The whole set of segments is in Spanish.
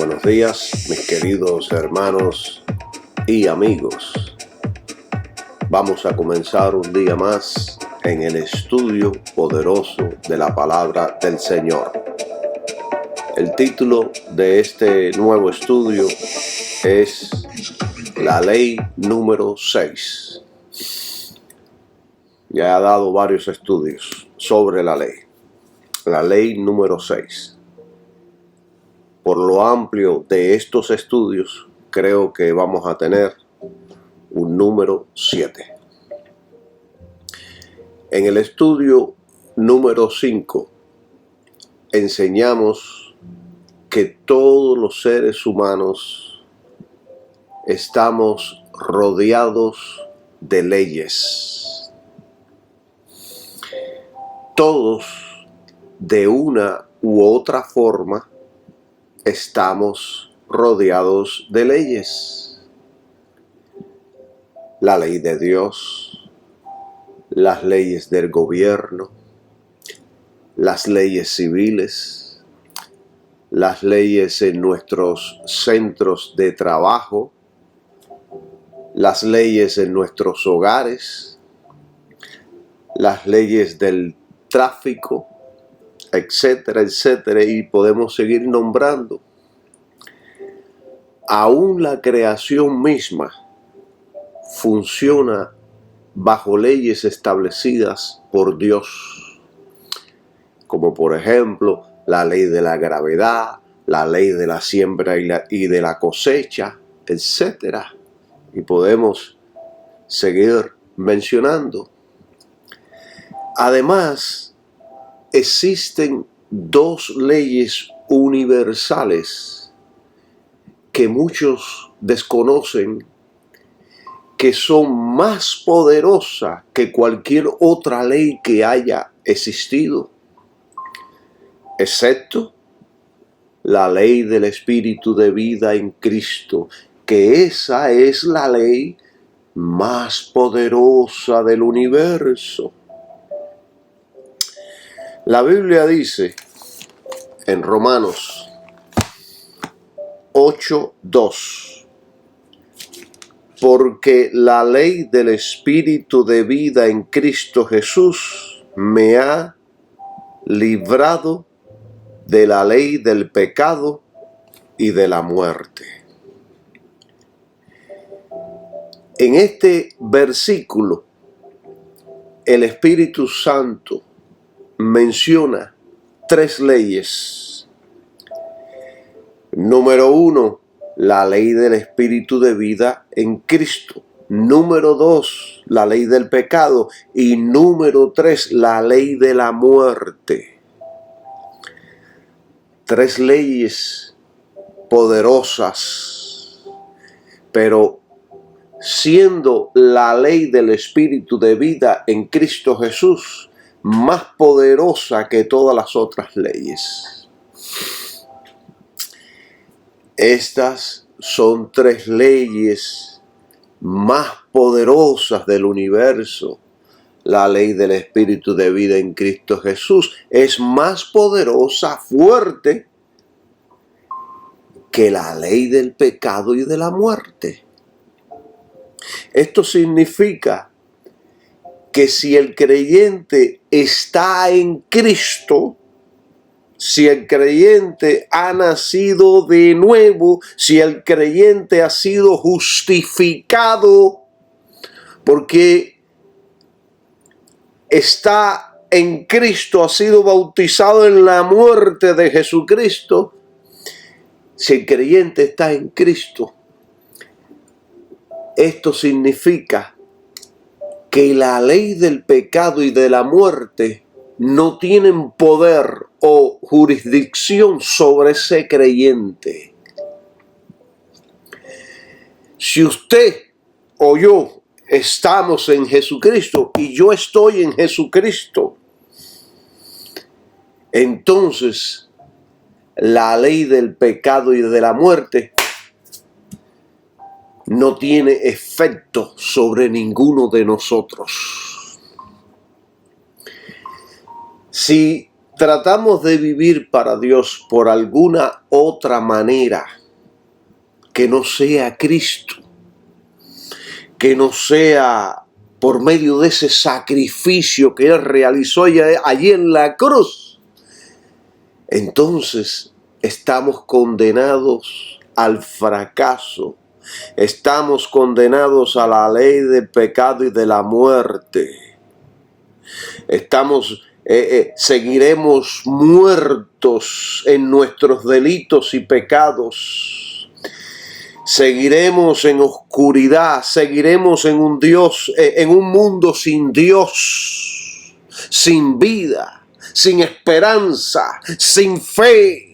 Buenos días, mis queridos hermanos y amigos. Vamos a comenzar un día más en el estudio poderoso de la palabra del Señor. El título de este nuevo estudio es la ley número 6. Ya he dado varios estudios sobre la ley número 6. Por lo amplio de estos estudios, creo que vamos a tener un número 7. En el estudio número 5, enseñamos que todos los seres humanos estamos rodeados de leyes. Todos, de una u otra forma, estamos rodeados de leyes. La ley de Dios, las leyes del gobierno, las leyes civiles, las leyes en nuestros centros de trabajo, las leyes en nuestros hogares, las leyes del tráfico, etcétera, etcétera, y podemos seguir nombrando. Aún la creación misma funciona bajo leyes establecidas por Dios, como por ejemplo la ley de la gravedad, la ley de la siembra y de la cosecha, etcétera, y podemos seguir mencionando. Además, existen dos leyes universales que muchos desconocen, que son más poderosas que cualquier otra ley que haya existido, excepto la ley del Espíritu de vida en Cristo, que esa es la ley más poderosa del universo. La Biblia dice en Romanos 8:2, porque la ley del Espíritu de vida en Cristo Jesús me ha librado de la ley del pecado y de la muerte. En este versículo, el Espíritu Santo menciona tres leyes. Número 1, la ley del Espíritu de vida en Cristo. Número 2, la ley del pecado. Y número 3, la ley de la muerte. Tres leyes poderosas, pero siendo la ley del Espíritu de vida en Cristo Jesús más poderosa que todas las otras leyes. Estas son tres leyes más poderosas del universo. La ley del Espíritu de vida en Cristo Jesús es más poderosa, fuerte, que la ley del pecado y de la muerte. Esto significa que si el creyente está en Cristo, si el creyente ha nacido de nuevo, si el creyente ha sido justificado porque está en Cristo, ha sido bautizado en la muerte de Jesucristo, si el creyente está en Cristo, esto significa que la ley del pecado y de la muerte no tienen poder o jurisdicción sobre ese creyente. Si usted o yo estamos en Jesucristo y yo estoy en Jesucristo, entonces la ley del pecado y de la muerte no tiene efecto sobre ninguno de nosotros. Si tratamos de vivir para Dios por alguna otra manera que no sea Cristo, que no sea por medio de ese sacrificio que Él realizó allí en la cruz, entonces estamos condenados al fracaso, estamos condenados a la ley del pecado y de la muerte. Seguiremos muertos en nuestros delitos y pecados. Seguiremos en oscuridad, seguiremos en un mundo sin Dios, sin vida, sin esperanza, sin fe.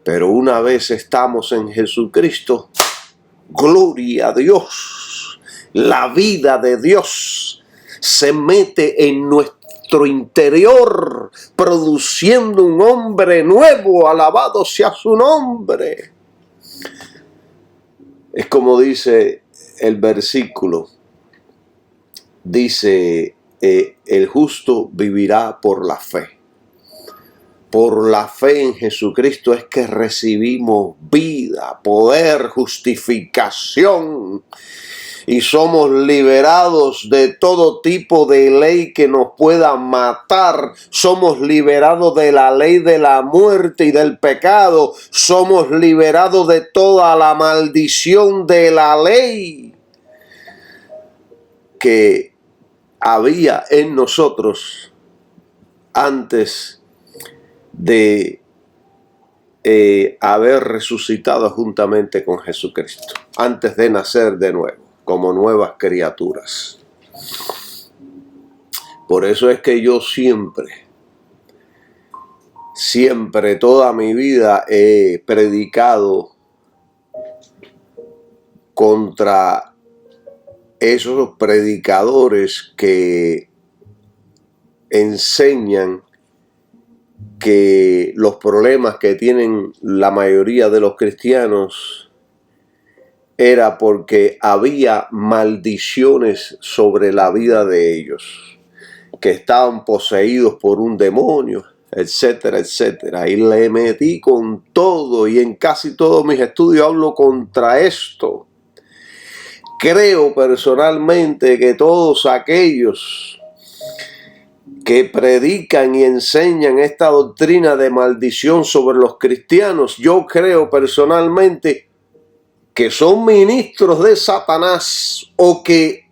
Pero una vez estamos en Jesucristo, gloria a Dios, la vida de Dios se mete en nuestro interior, produciendo un hombre nuevo, alabado sea su nombre. Es como dice el versículo, dice, el justo vivirá por la fe. Por la fe en Jesucristo es que recibimos vida, poder, justificación. Y somos liberados de todo tipo de ley que nos pueda matar. Somos liberados de la ley de la muerte y del pecado. Somos liberados de toda la maldición de la ley que había en nosotros antes de haber resucitado juntamente con Jesucristo, antes de nacer de nuevo, como nuevas criaturas. Por eso es que yo siempre, toda mi vida he predicado contra esos predicadores que enseñan que los problemas que tienen la mayoría de los cristianos era porque había maldiciones sobre la vida de ellos, que estaban poseídos por un demonio, etcétera, etcétera. Y le metí con todo, y en casi todos mis estudios hablo contra esto. Creo personalmente que todos aquellos que predican y enseñan esta doctrina de maldición sobre los cristianos, yo creo personalmente que son ministros de Satanás o que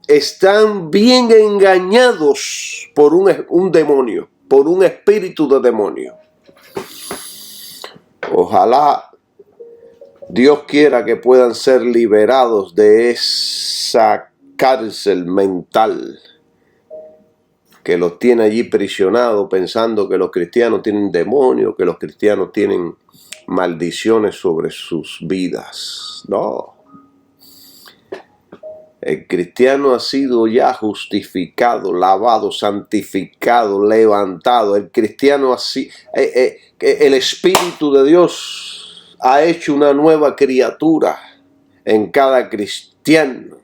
están bien engañados por un demonio, por un espíritu de demonio. Ojalá Dios quiera que puedan ser liberados de esa cárcel mental que los tiene allí prisionados, pensando que los cristianos tienen demonios, que los cristianos tienen maldiciones sobre sus vidas. No. El cristiano ha sido ya justificado, lavado, santificado, levantado. El cristiano así, el Espíritu de Dios ha hecho una nueva criatura en cada cristiano.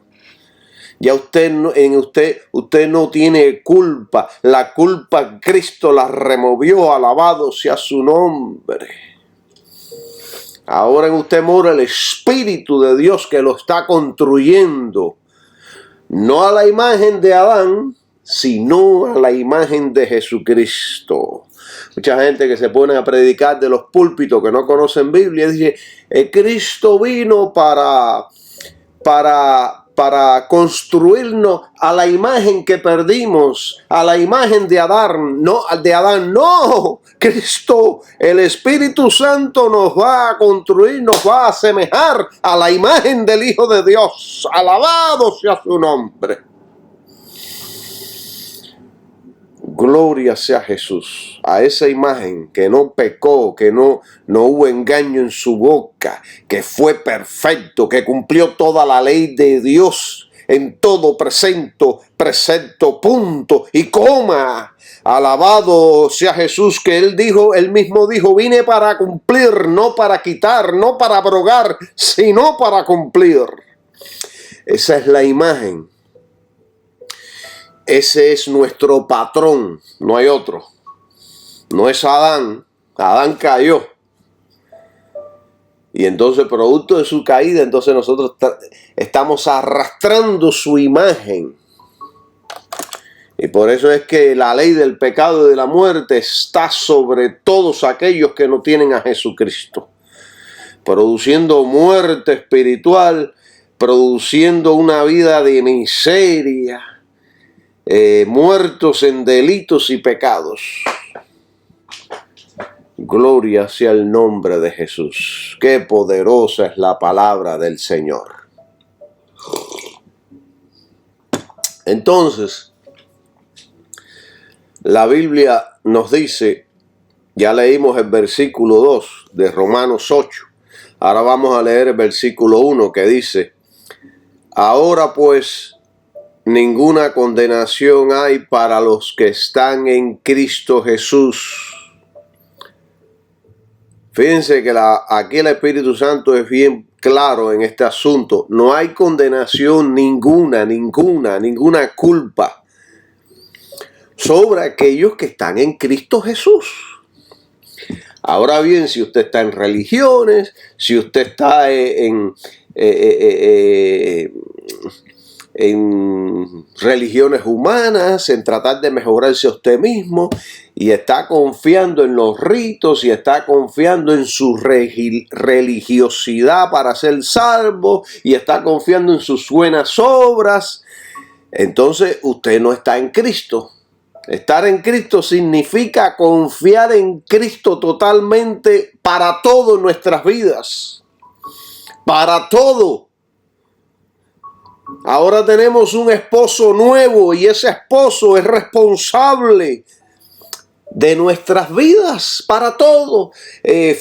Ya usted no tiene culpa. La culpa Cristo la removió, alabado sea su nombre. Ahora en usted mora el Espíritu de Dios que lo está construyendo. No a la imagen de Adán, sino a la imagen de Jesucristo. Mucha gente que se pone a predicar de los púlpitos que no conocen Biblia dice, Cristo vino para construirnos a la imagen que perdimos, a la imagen de Adán. No, Cristo, el Espíritu Santo nos va a construir, nos va a asemejar a la imagen del Hijo de Dios. Alabado sea su nombre. Gloria sea Jesús, a esa imagen que no pecó, que no hubo engaño en su boca, que fue perfecto, que cumplió toda la ley de Dios en todo precepto, punto y coma. Alabado sea Jesús, que él mismo dijo, vine para cumplir, no para quitar, no para abrogar, sino para cumplir. Esa es la imagen Ese es nuestro patrón, no hay otro. No es Adán. Adán cayó. Y entonces, producto de su caída, entonces nosotros estamos arrastrando su imagen. Y por eso es que la ley del pecado y de la muerte está sobre todos aquellos que no tienen a Jesucristo, produciendo muerte espiritual, produciendo una vida de miseria, muertos en delitos y pecados. Gloria sea el nombre de Jesús. Qué poderosa es la palabra del Señor. Entonces, la Biblia nos dice, ya leímos el versículo 2 de Romanos 8. Ahora vamos a leer el versículo 1 que dice, ahora pues ninguna condenación hay para los que están en Cristo Jesús. Fíjense que aquí el Espíritu Santo es bien claro en este asunto. No hay condenación ninguna culpa sobre aquellos que están en Cristo Jesús. Ahora bien, si usted está en religiones, si usted está en religiones humanas, en tratar de mejorarse a usted mismo, y está confiando en los ritos y está confiando en su religiosidad para ser salvo y está confiando en sus buenas obras, entonces usted no está en Cristo. Estar en Cristo significa confiar en Cristo totalmente para todo en nuestras vidas. Para todo. Ahora tenemos un esposo nuevo y ese esposo es responsable de nuestras vidas para todo,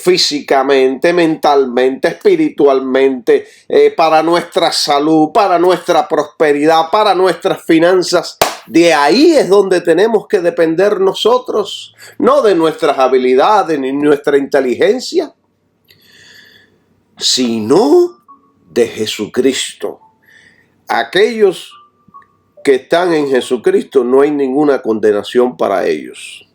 físicamente, mentalmente, espiritualmente, para nuestra salud, para nuestra prosperidad, para nuestras finanzas. De ahí es donde tenemos que depender nosotros, no de nuestras habilidades ni nuestra inteligencia, sino de Jesucristo. Aquellos que están en Jesucristo no hay ninguna condenación para ellos.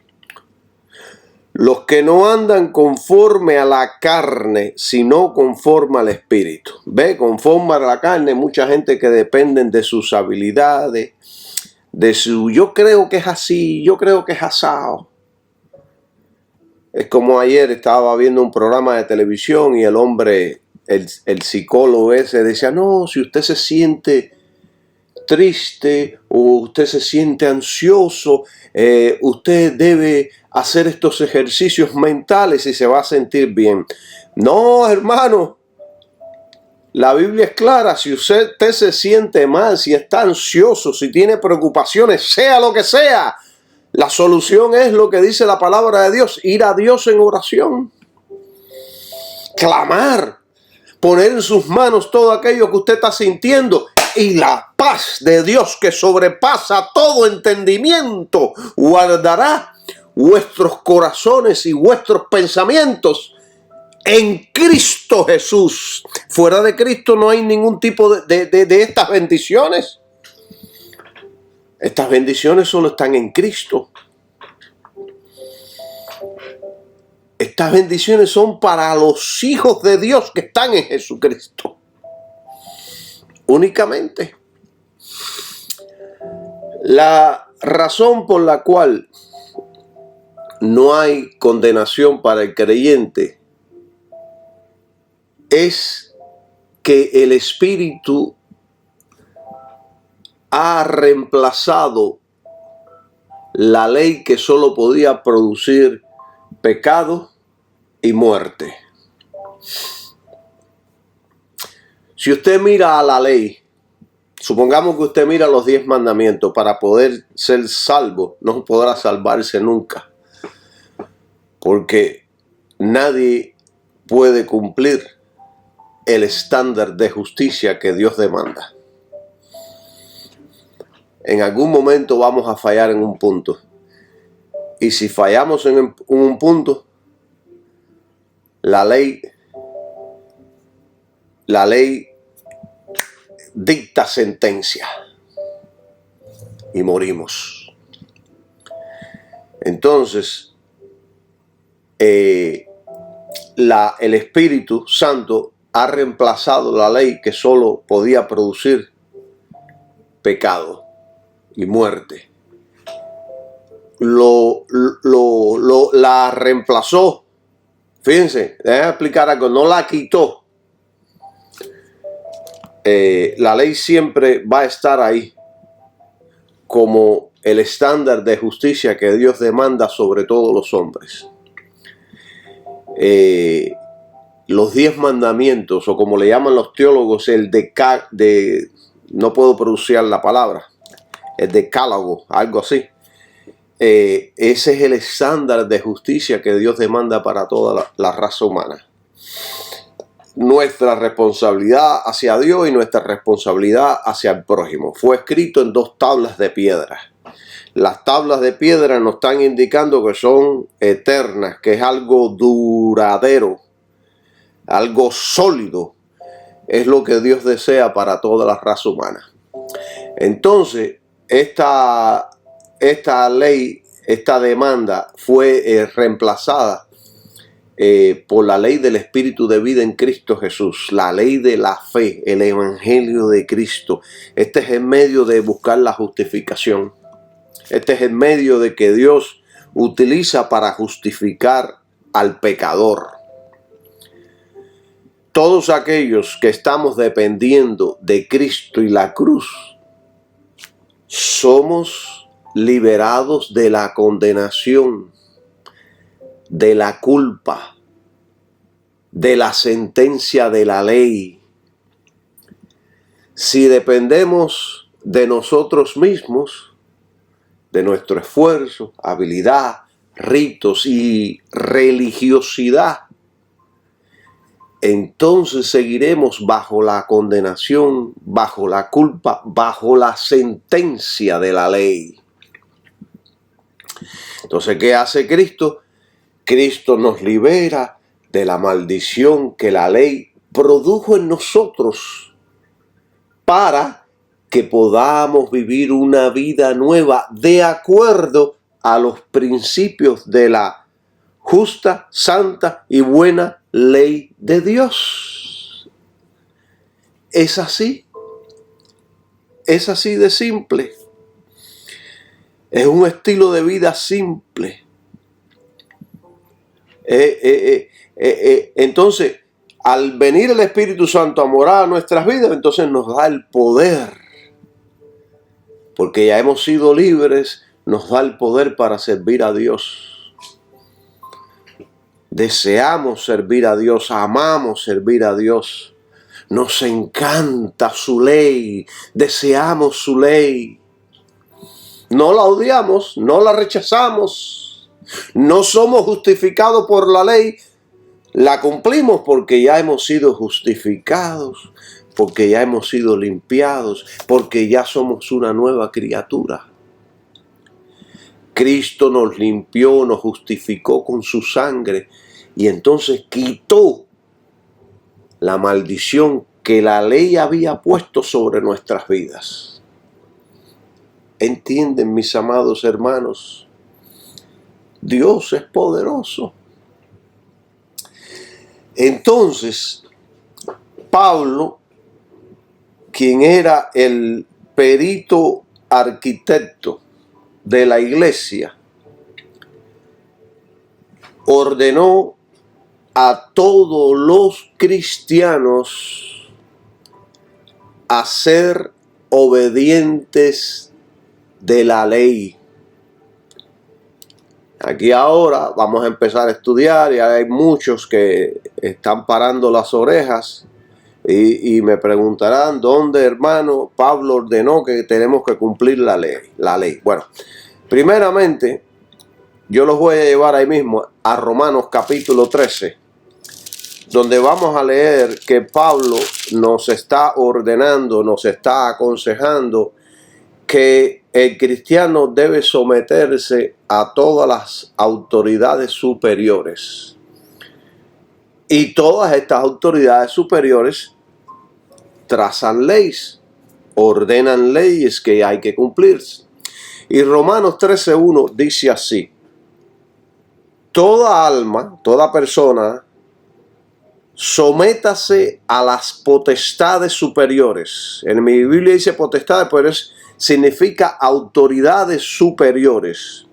Los que no andan conforme a la carne, sino conforme al Espíritu. Ve, conforme a la carne, mucha gente que dependen de sus habilidades, de su yo creo que es así, yo creo que es asado. Es como ayer estaba viendo un programa de televisión y el hombre, el psicólogo ese decía, no, si usted se siente triste o usted se siente ansioso, usted debe hacer estos ejercicios mentales y se va a sentir bien. No, hermano, la Biblia es clara. Si usted se siente mal, si está ansioso, si tiene preocupaciones, sea lo que sea, la solución es lo que dice la palabra de Dios, ir a Dios en oración, clamar, poner en sus manos todo aquello que usted está sintiendo. Y la paz de Dios que sobrepasa todo entendimiento guardará vuestros corazones y vuestros pensamientos en Cristo Jesús. Fuera de Cristo no hay ningún tipo de estas bendiciones. Estas bendiciones solo están en Cristo. Estas bendiciones son para los hijos de Dios que están en Jesucristo. Únicamente. La razón por la cual no hay condenación para el creyente es que el Espíritu ha reemplazado la ley que solo podía producir pecado y muerte. Si usted mira a la ley, supongamos que usted mira los 10 mandamientos, para poder ser salvo, no podrá salvarse nunca. Porque nadie puede cumplir el estándar de justicia que Dios demanda. En algún momento vamos a fallar en un punto. Y si fallamos en un punto, la ley dicta sentencia. y morimos. Entonces, el Espíritu Santo ha reemplazado la ley que solo podía producir pecado y muerte. La reemplazó. Fíjense, déjenme explicar algo, no la quitó. La ley siempre va a estar ahí como el estándar de justicia que Dios demanda sobre todos los hombres. Los 10 mandamientos, o como le llaman los teólogos, no puedo pronunciar la palabra, el decálogo, algo así. Ese es el estándar de justicia que Dios demanda para toda la raza humana. Nuestra responsabilidad hacia Dios y nuestra responsabilidad hacia el prójimo. Fue escrito en 2 tablas de piedra. Las tablas de piedra nos están indicando que son eternas, que es algo duradero, algo sólido. Es lo que Dios desea para toda la raza humana. Entonces, esta ley, esta demanda fue reemplazada por la ley del Espíritu de vida en Cristo Jesús, la ley de la fe, el Evangelio de Cristo. Este es el medio de buscar la justificación. Este es el medio de que Dios utiliza para justificar al pecador. Todos aquellos que estamos dependiendo de Cristo y la cruz, somos liberados de la condenación, de la culpa, de la sentencia de la ley. Si dependemos de nosotros mismos, de nuestro esfuerzo, habilidad, ritos y religiosidad, entonces seguiremos bajo la condenación, bajo la culpa, bajo la sentencia de la ley. Entonces, ¿qué hace Cristo? Cristo nos libera de la maldición que la ley produjo en nosotros para que podamos vivir una vida nueva de acuerdo a los principios de la justa, santa y buena ley de Dios. Es así de simple. Es un estilo de vida simple. Entonces, al venir el Espíritu Santo a morar a nuestras vidas, entonces nos da el poder. Porque ya hemos sido libres, nos da el poder para servir a Dios. Deseamos servir a Dios, amamos servir a Dios. Nos encanta su ley, deseamos su ley. No la odiamos, no la rechazamos. No somos justificados por la ley, la cumplimos porque ya hemos sido justificados, porque ya hemos sido limpiados, porque ya somos una nueva criatura. Cristo nos limpió, nos justificó con su sangre y entonces quitó la maldición que la ley había puesto sobre nuestras vidas. ¿Entienden, mis amados hermanos? Dios es poderoso. Entonces, Pablo, quien era el perito arquitecto de la iglesia, ordenó a todos los cristianos a ser obedientes de la ley. Aquí ahora vamos a empezar a estudiar y hay muchos que están parando las orejas y me preguntarán, ¿dónde, hermano, Pablo ordenó que tenemos que cumplir la ley? Bueno, primeramente, yo los voy a llevar ahí mismo a Romanos capítulo 13, donde vamos a leer que Pablo nos está ordenando, nos está aconsejando que el cristiano debe someterse a todas las autoridades superiores. Y todas estas autoridades superiores trazan leyes, ordenan leyes que hay que cumplir. Y Romanos 13:1 dice así: toda alma, toda persona, sométase a las potestades superiores. En mi Biblia dice potestades, pero significa autoridades superiores.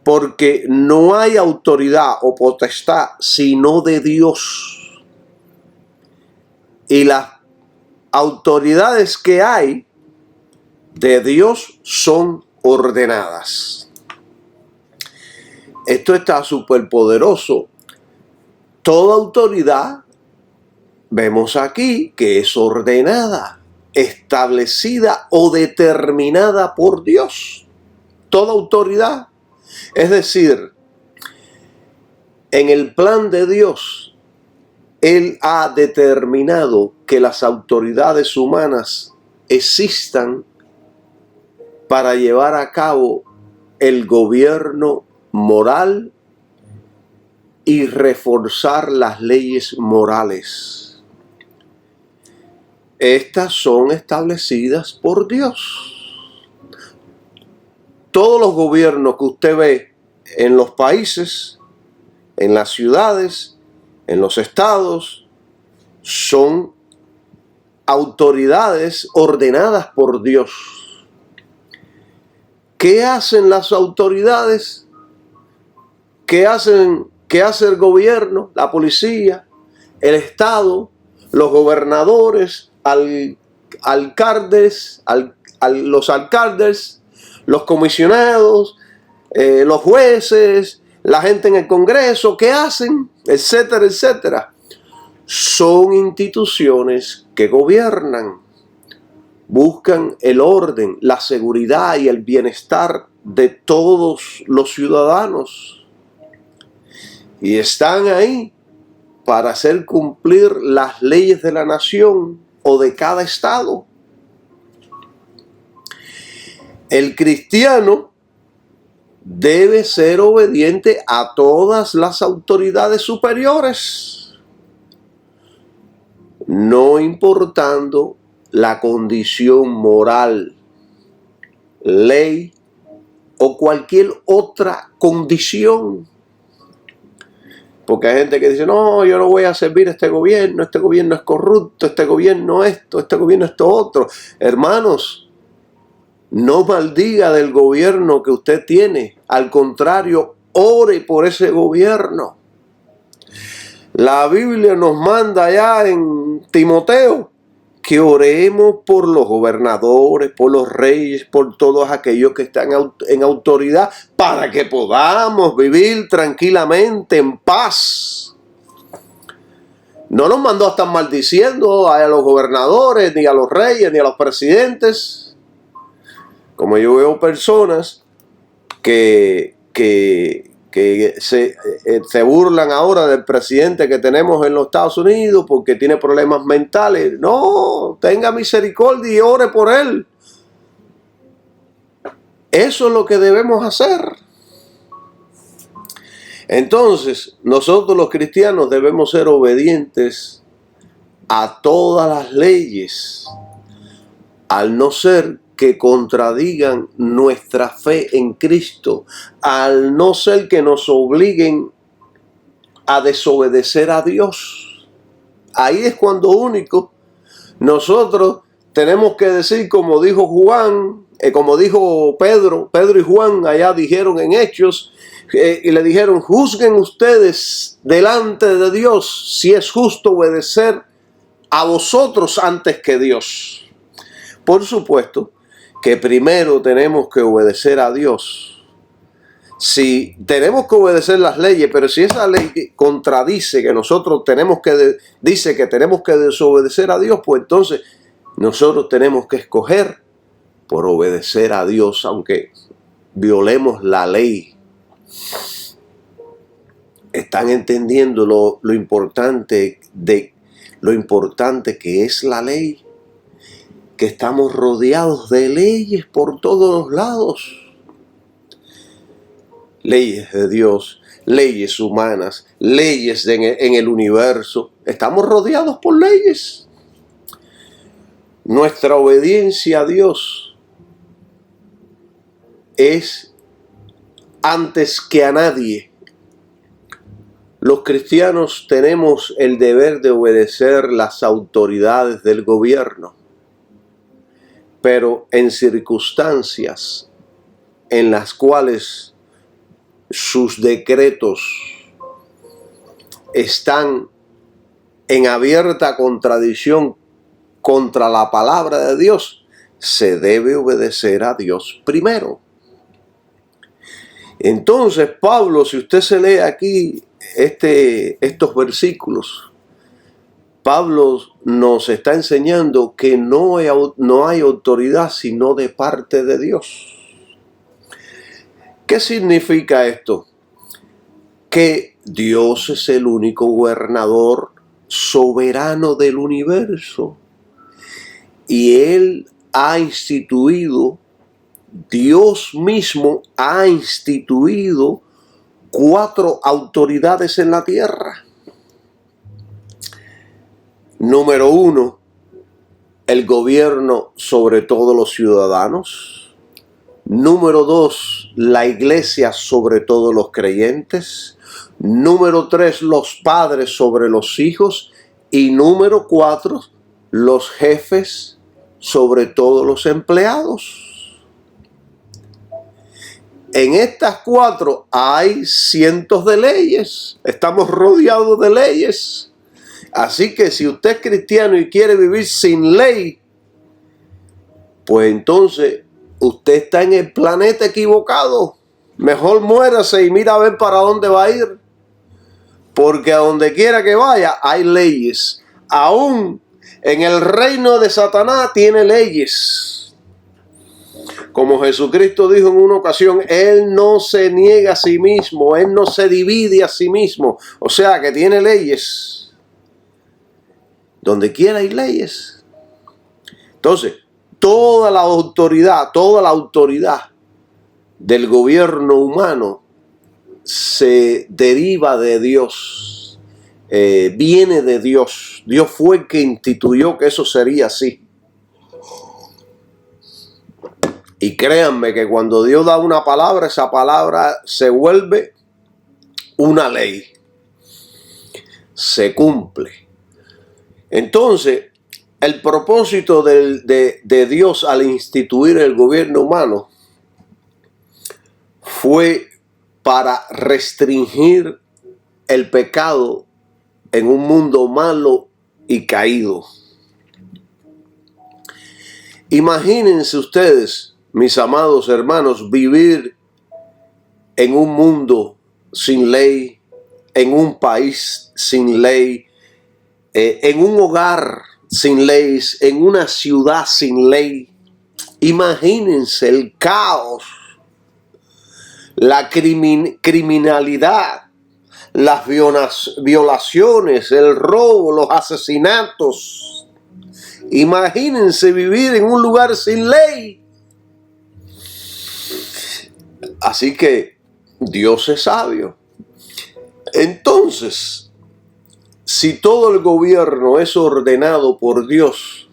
Porque no hay autoridad o potestad sino de Dios. Y las autoridades que hay de Dios son ordenadas. Esto está súper poderoso. Toda autoridad, vemos aquí que es ordenada, establecida o determinada por Dios. Toda autoridad. Es decir, en el plan de Dios, Él ha determinado que las autoridades humanas existan para llevar a cabo el gobierno moral y reforzar las leyes morales. Estas son establecidas por Dios. Todos los gobiernos que usted ve en los países, en las ciudades, en los estados, son autoridades ordenadas por Dios. ¿Qué hacen las autoridades? ¿Qué hace el gobierno, la policía, el Estado, los gobernadores, los alcaldes, los comisionados, los jueces, la gente en el Congreso? ¿Qué hacen? Etcétera, etcétera. Son instituciones que gobiernan, buscan el orden, la seguridad y el bienestar de todos los ciudadanos. Y están ahí para hacer cumplir las leyes de la nación o de cada estado. El cristiano debe ser obediente a todas las autoridades superiores, no importando la condición moral, ley o cualquier otra condición. Porque hay gente que dice, no, yo no voy a servir a este gobierno es corrupto, este gobierno esto otro. Hermanos, no maldiga del gobierno que usted tiene. Al contrario, ore por ese gobierno. La Biblia nos manda allá en Timoteo que oremos por los gobernadores, por los reyes, por todos aquellos que están en autoridad, para que podamos vivir tranquilamente, en paz. No nos mandó a estar maldiciendo a los gobernadores, ni a los reyes, ni a los presidentes. Como yo veo personas que se burlan ahora del presidente que tenemos en los Estados Unidos porque tiene problemas mentales. No, tenga misericordia y ore por él. Eso es lo que debemos hacer. Entonces, nosotros los cristianos debemos ser obedientes a todas las leyes, al no ser que contradigan nuestra fe en Cristo, al no ser que nos obliguen a desobedecer a Dios. Ahí es cuando único nosotros tenemos que decir, como dijo Juan, como dijo Pedro y Juan allá dijeron en Hechos, y le dijeron, juzguen ustedes delante de Dios si es justo obedecer a vosotros antes que Dios. Por supuesto que primero tenemos que obedecer a Dios. Si tenemos que obedecer las leyes, pero si esa ley contradice que nosotros dice que tenemos que desobedecer a Dios, pues entonces nosotros tenemos que escoger por obedecer a Dios, aunque violemos la ley. ¿Están entendiendo lo importante que es la ley? Que estamos rodeados de leyes por todos los lados. Leyes de Dios, leyes humanas, leyes en el universo. Estamos rodeados por leyes. Nuestra obediencia a Dios es antes que a nadie. Los cristianos tenemos el deber de obedecer las autoridades del gobierno, pero en circunstancias en las cuales sus decretos están en abierta contradicción contra la palabra de Dios, se debe obedecer a Dios primero. Entonces, Pablo, si usted se lee aquí estos versículos, Pablo nos está enseñando que no hay autoridad sino de parte de Dios. ¿Qué significa esto? Que Dios es el único gobernador soberano del universo. Y Él ha instituido, Dios mismo ha instituido 4 autoridades en la tierra. Número 1, el gobierno sobre todos los ciudadanos. Número 2, la iglesia sobre todos los creyentes. Número 3, los padres sobre los hijos. Y número 4, los jefes sobre todos los empleados. En estas 4 hay cientos de leyes. Estamos rodeados de leyes. Así que si usted es cristiano y quiere vivir sin ley, pues entonces usted está en el planeta equivocado. Mejor muérase y mira a ver para dónde va a ir. Porque a donde quiera que vaya hay leyes. Aún en el reino de Satanás tiene leyes. Como Jesucristo dijo en una ocasión, Él no se niega a sí mismo, Él no se divide a sí mismo. O sea que tiene leyes. Donde quiera hay leyes. Entonces, toda la autoridad del gobierno humano se deriva de Dios, viene de Dios. Dios fue el que instituyó que eso sería así. Y créanme que cuando Dios da una palabra, esa palabra se vuelve una ley. Se cumple. Entonces, el propósito de Dios al instituir el gobierno humano fue para restringir el pecado en un mundo malo y caído. Imagínense ustedes, mis amados hermanos, vivir en un mundo sin ley, en un país sin ley, en un hogar sin leyes, en una ciudad sin ley. Imagínense el caos, la criminalidad, las violaciones, el robo, los asesinatos. Imagínense vivir en un lugar sin ley. Así que Dios es sabio. Entonces, si todo el gobierno es ordenado por Dios,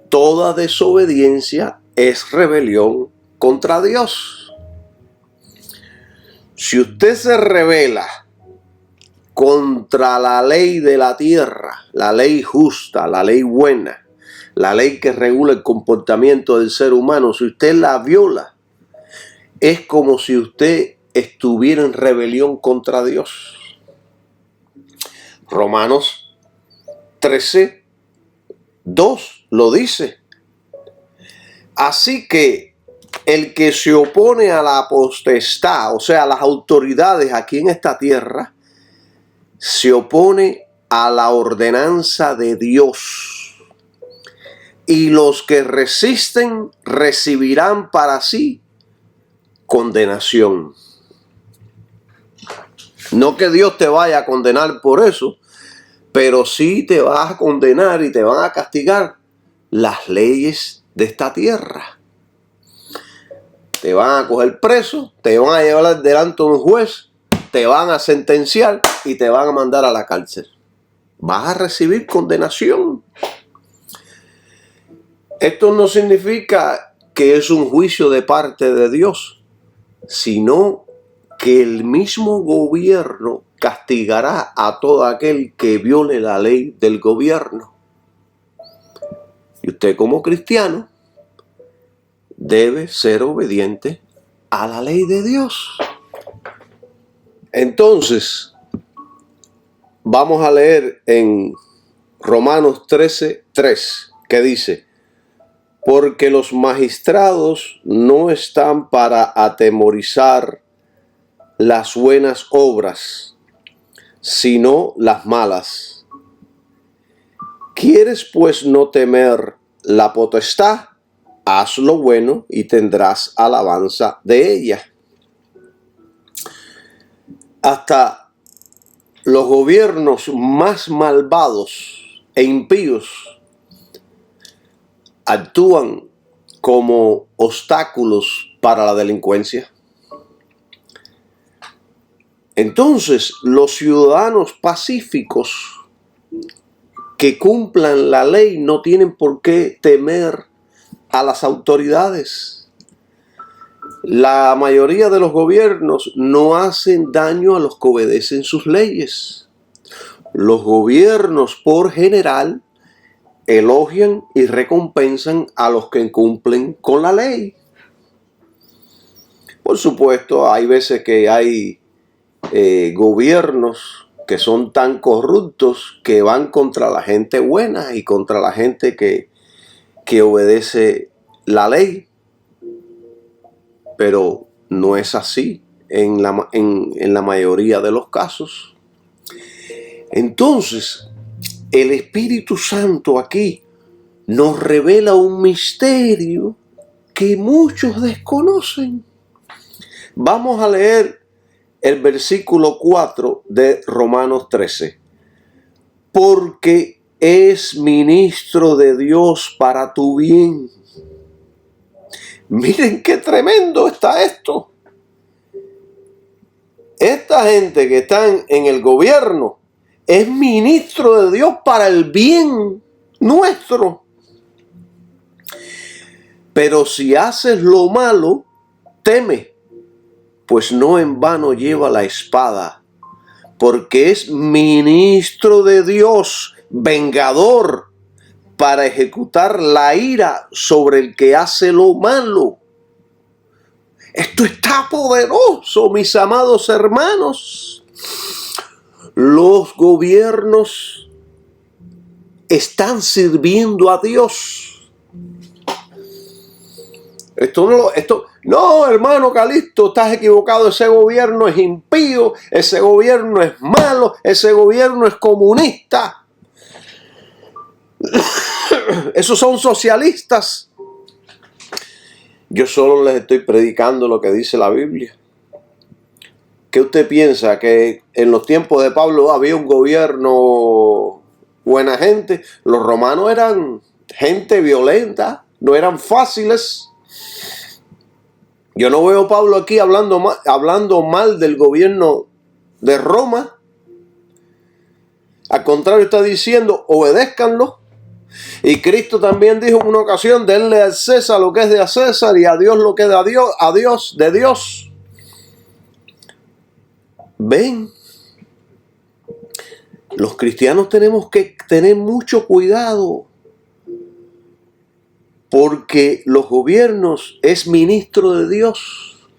toda desobediencia es rebelión contra Dios. Si usted se rebela contra la ley de la tierra, la ley justa, la ley buena, la ley que regula el comportamiento del ser humano, si usted la viola, es como si usted estuviera en rebelión contra Dios. Romanos 13:2 lo dice. Así que el que se opone a la potestad, o sea, a las autoridades aquí en esta tierra, se opone a la ordenanza de Dios. Y los que resisten recibirán para sí condenación. No que Dios te vaya a condenar por eso, pero sí te vas a condenar y te van a castigar las leyes de esta tierra. Te van a coger preso, te van a llevar delante de un juez, te van a sentenciar y te van a mandar a la cárcel. Vas a recibir condenación. Esto no significa que es un juicio de parte de Dios, sino que el mismo gobierno castigará a todo aquel que viole la ley del gobierno. Y usted como cristiano debe ser obediente a la ley de Dios. Entonces, vamos a leer en Romanos 13:3, que dice: porque los magistrados no están para atemorizar las buenas obras, sino las malas. ¿Quieres pues no temer la potestad? Haz lo bueno y tendrás alabanza de ella. Hasta los gobiernos más malvados e impíos actúan como obstáculos para la delincuencia. Entonces, los ciudadanos pacíficos que cumplan la ley no tienen por qué temer a las autoridades. La mayoría de los gobiernos no hacen daño a los que obedecen sus leyes. Los gobiernos, por general, elogian y recompensan a los que cumplen con la ley. Por supuesto, hay veces que hay gobiernos que son tan corruptos que van contra la gente buena y contra la gente que obedece la ley. Pero no es así en la mayoría de los casos. Entonces, el Espíritu Santo aquí nos revela un misterio que muchos desconocen. Vamos a leer el versículo 4 de Romanos 13. Porque es ministro de Dios para tu bien. Miren qué tremendo está esto. Esta gente que están en el gobierno es ministro de Dios para el bien nuestro. Pero si haces lo malo, teme, pues no en vano lleva la espada, porque es ministro de Dios, vengador, para ejecutar la ira sobre el que hace lo malo. Esto está poderoso, mis amados hermanos. Los gobiernos están sirviendo a Dios. No, hermano Calixto, estás equivocado. Ese gobierno es impío, ese gobierno es malo, ese gobierno es comunista. Esos son socialistas. Yo solo les estoy predicando lo que dice la Biblia. ¿Qué usted piensa? ¿Que en los tiempos de Pablo había un gobierno buena gente? Los romanos eran gente violenta, no eran fáciles. Yo no veo a Pablo aquí hablando mal del gobierno de Roma. Al contrario, está diciendo, obedézcanlo. Y Cristo también dijo en una ocasión, denle a César lo que es de César y a Dios lo que es de Dios. Ven, los cristianos tenemos que tener mucho cuidado, porque los gobiernos es ministro de Dios.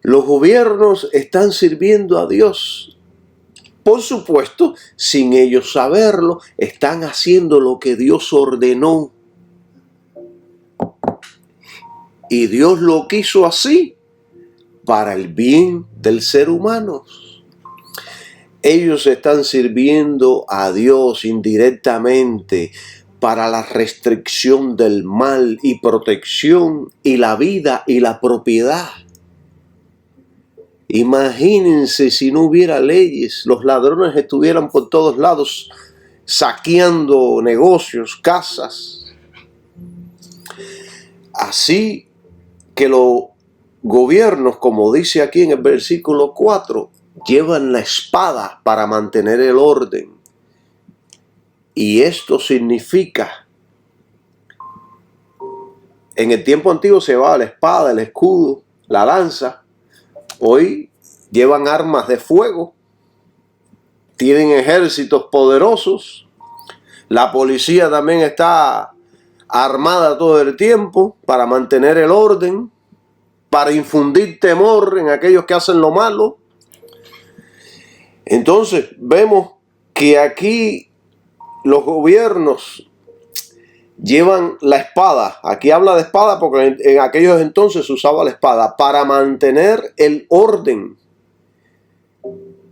Los gobiernos están sirviendo a Dios. Por supuesto, sin ellos saberlo, están haciendo lo que Dios ordenó. Y Dios lo quiso así para el bien del ser humano. Ellos están sirviendo a Dios indirectamente para la restricción del mal y protección y la vida y la propiedad. Imagínense si no hubiera leyes, los ladrones estuvieran por todos lados saqueando negocios, casas. Así que los gobiernos, como dice aquí en el versículo 4, llevan la espada para mantener el orden. Y esto significa En el tiempo antiguo se llevaba la espada, el escudo, la lanza. Hoy llevan armas de fuego, tienen ejércitos poderosos. La policía también está armada todo el tiempo para mantener el orden, para infundir temor en aquellos que hacen lo malo. Entonces vemos que aquí los gobiernos llevan la espada. Aquí habla de espada porque en aquellos entonces se usaba la espada para mantener el orden.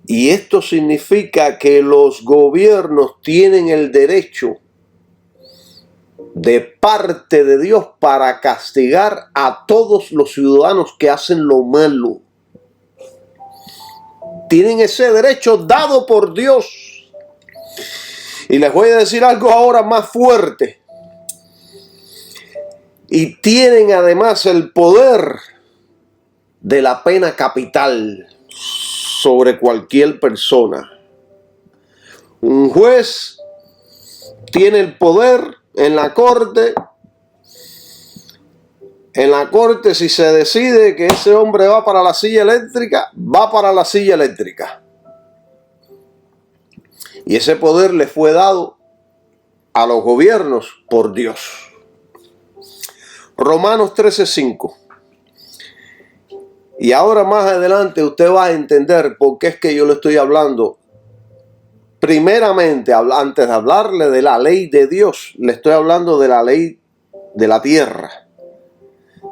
Y esto significa que los gobiernos tienen el derecho de parte de Dios para castigar a todos los ciudadanos que hacen lo malo. Tienen ese derecho dado por Dios. Y les voy a decir algo ahora más fuerte. Y tienen además el poder de la pena capital sobre cualquier persona. Un juez tiene el poder en la corte. En la corte, si se decide que ese hombre va para la silla eléctrica, va para la silla eléctrica. Y ese poder le fue dado a los gobiernos por Dios. Romanos 13:5. Y ahora más adelante usted va a entender por qué es que yo le estoy hablando. Primeramente, antes de hablarle de la ley de Dios, le estoy hablando de la ley de la tierra.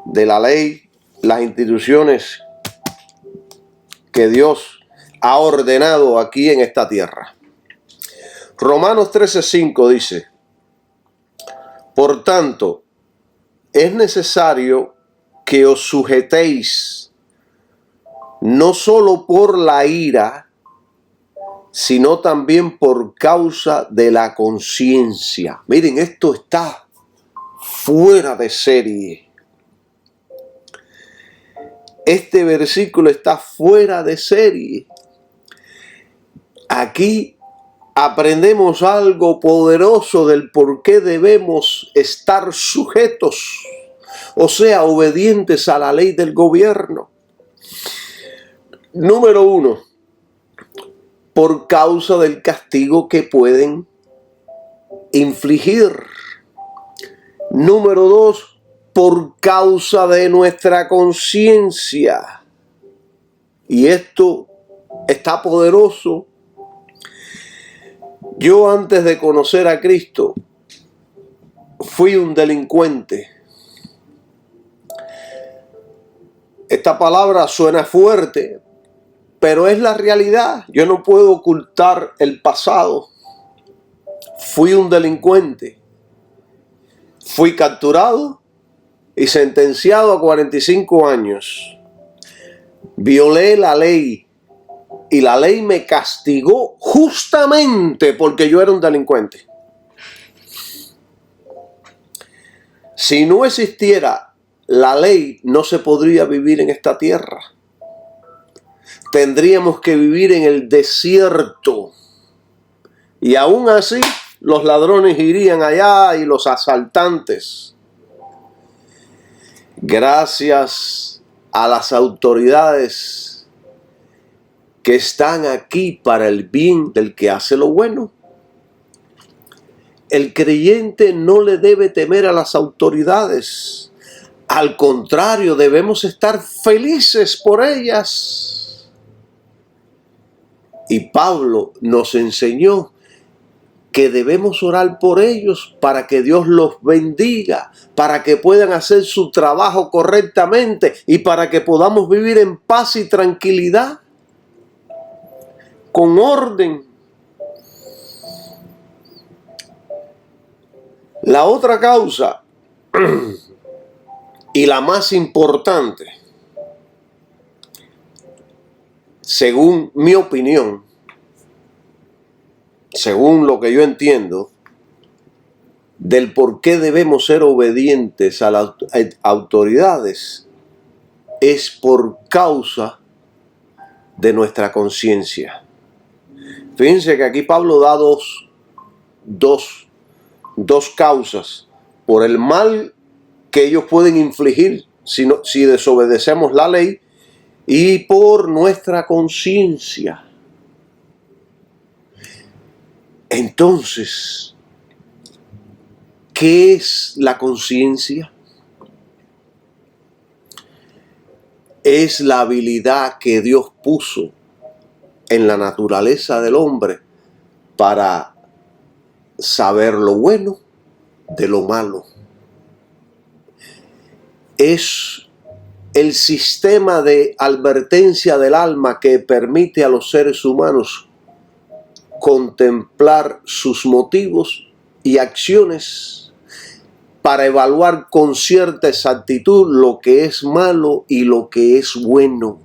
De la ley, las instituciones que Dios ha ordenado aquí en esta tierra. Romanos 13:5 dice: por tanto, es necesario que os sujetéis no solo por la ira, sino también por causa de la conciencia. Miren, esto está fuera de serie. Este versículo está fuera de serie. Aquí aprendemos algo poderoso del por qué debemos estar sujetos, o sea, obedientes a la ley del gobierno. Número 1, por causa del castigo que pueden infligir. Número 2, por causa de nuestra conciencia. Y esto está poderoso. Yo antes de conocer a Cristo fui un delincuente. Esta palabra suena fuerte, pero es la realidad. Yo no puedo ocultar el pasado. Fui un delincuente. Fui capturado y sentenciado a 45 años. Violé la ley y la ley me castigó justamente porque yo era un delincuente. Si no existiera la ley, no se podría vivir en esta tierra. Tendríamos que vivir en el desierto. Y aún así, los ladrones irían allá y los asaltantes. Gracias a las autoridades que están aquí para el bien del que hace lo bueno. El creyente no le debe temer a las autoridades. Al contrario, debemos estar felices por ellas. Y Pablo nos enseñó que debemos orar por ellos para que Dios los bendiga, para que puedan hacer su trabajo correctamente y para que podamos vivir en paz y tranquilidad, con orden. La otra causa, y la más importante, según mi opinión, según lo que yo entiendo, del por qué debemos ser obedientes a las autoridades, es por causa de nuestra conciencia. Fíjense que aquí Pablo da dos causas: por el mal que ellos pueden infligir si desobedecemos la ley, y por nuestra conciencia. Entonces, ¿qué es la conciencia? Es la habilidad que Dios puso en la naturaleza del hombre para saber lo bueno de lo malo. Es el sistema de advertencia del alma que permite a los seres humanos contemplar sus motivos y acciones para evaluar con cierta exactitud lo que es malo y lo que es bueno.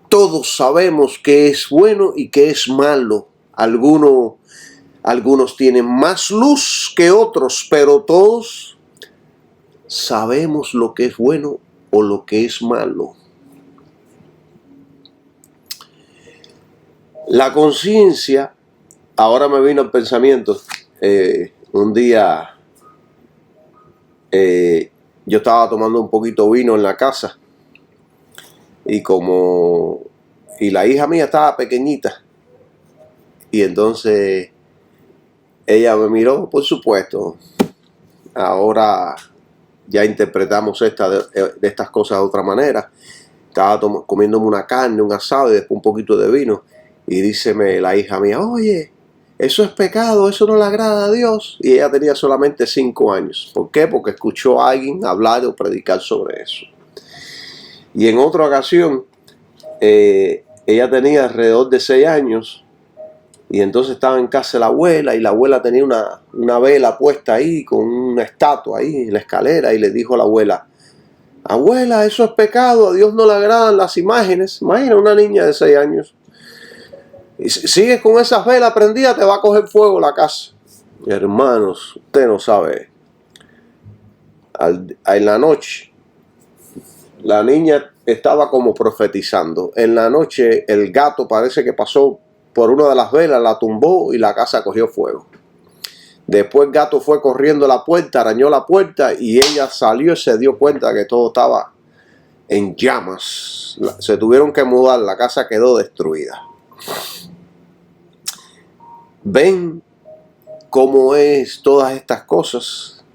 Todos sabemos qué es bueno y qué es malo. Algunos tienen más luz que otros, pero todos sabemos lo que es bueno o lo que es malo. La conciencia, ahora me vino el pensamiento, un día yo estaba tomando un poquito de vino en la casa y la hija mía estaba pequeñita y entonces ella me miró, por supuesto, ahora ya interpretamos de estas cosas de otra manera. Estaba comiéndome una carne, un asado y después un poquito de vino. Y díceme la hija mía, oye, eso es pecado, eso no le agrada a Dios. Y ella tenía solamente 5 años. ¿Por qué? Porque escuchó a alguien hablar o predicar sobre eso. Y en otra ocasión, ella tenía alrededor de 6 años. Y entonces estaba en casa de la abuela y la abuela tenía una vela puesta ahí con una estatua ahí en la escalera y le dijo a la abuela, abuela, eso es pecado, a Dios no le agradan las imágenes. Imagina una niña de 6 años. Y si sigues con esas velas prendidas te va a coger fuego la casa. Hermanos, usted no sabe. En la noche, la niña estaba como profetizando. En la noche el gato parece que pasó por una de las velas, la tumbó y la casa cogió fuego. Después el gato fue corriendo a la puerta, arañó la puerta y ella salió y se dio cuenta que todo estaba en llamas. Se tuvieron que mudar, la casa quedó destruida. ¿Ven cómo es todas estas cosas?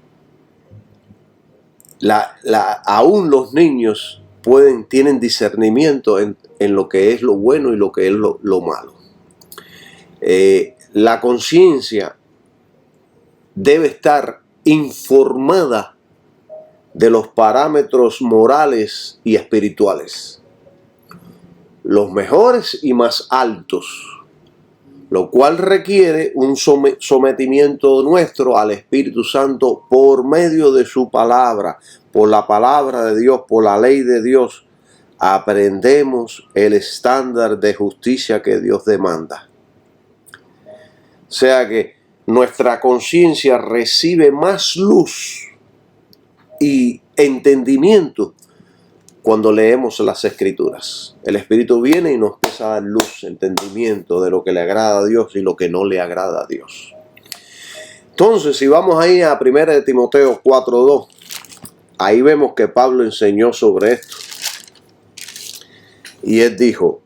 Aún los niños tienen discernimiento en lo que es lo bueno y lo que es lo malo. La conciencia debe estar informada de los parámetros morales y espirituales, los mejores y más altos, lo cual requiere un sometimiento nuestro al Espíritu Santo por medio de su palabra, por la palabra de Dios, por la ley de Dios. Aprendemos el estándar de justicia que Dios demanda. O sea que nuestra conciencia recibe más luz y entendimiento cuando leemos las Escrituras. El Espíritu viene y nos empieza a dar luz, entendimiento de lo que le agrada a Dios y lo que no le agrada a Dios. Entonces, si vamos ahí a 1 Timoteo 4:2, ahí vemos que Pablo enseñó sobre esto. Y él dijo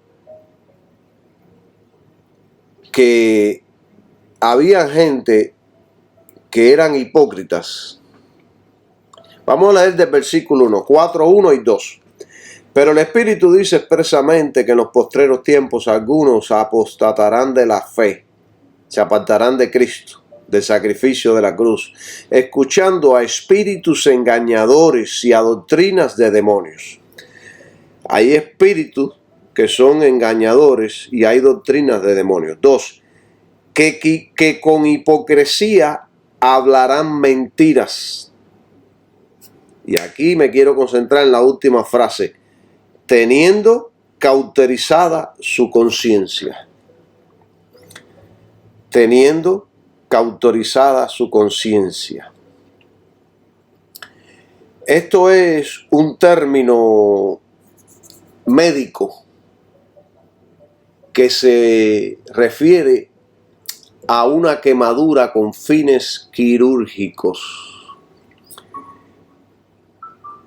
que había gente que eran hipócritas. Vamos a leer del versículo 1, 4, 1 y 2. Pero el Espíritu dice expresamente que en los postreros tiempos algunos apostatarán de la fe, se apartarán de Cristo, del sacrificio de la cruz, escuchando a espíritus engañadores y a doctrinas de demonios. Hay espíritus que son engañadores y hay doctrinas de demonios. 2. Que con hipocresía hablarán mentiras. Y aquí me quiero concentrar en la última frase. Teniendo cauterizada su conciencia. Teniendo cauterizada su conciencia. Esto es un término médico que se refiere a una quemadura con fines quirúrgicos.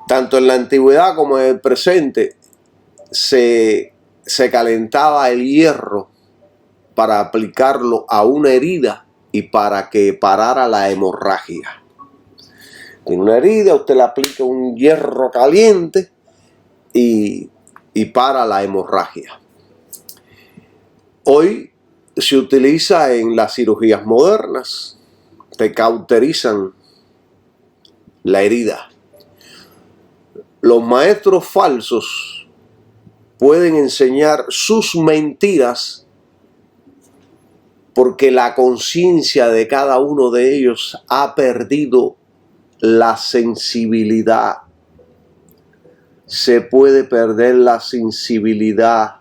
Tanto en la antigüedad como en el presente se calentaba el hierro para aplicarlo a una herida y para que parara la hemorragia. En una herida usted le aplica un hierro caliente y para la hemorragia. Hoy se utiliza en las cirugías modernas, te cauterizan la herida. Los maestros falsos pueden enseñar sus mentiras porque la conciencia de cada uno de ellos ha perdido la sensibilidad. Se puede perder la sensibilidad.